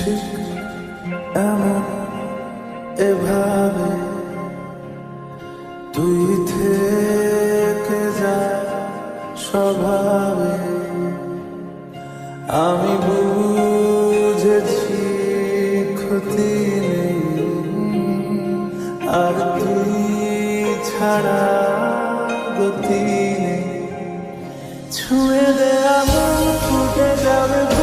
ঠিক এমন এভাবে তুই থেকে যা স্বভাবে। আমি বুঝেছি ক্ষতি নেই, আর তুই ছাড়া গতি নেই। ছুঁয়ে দে এমন ফুটে যাবে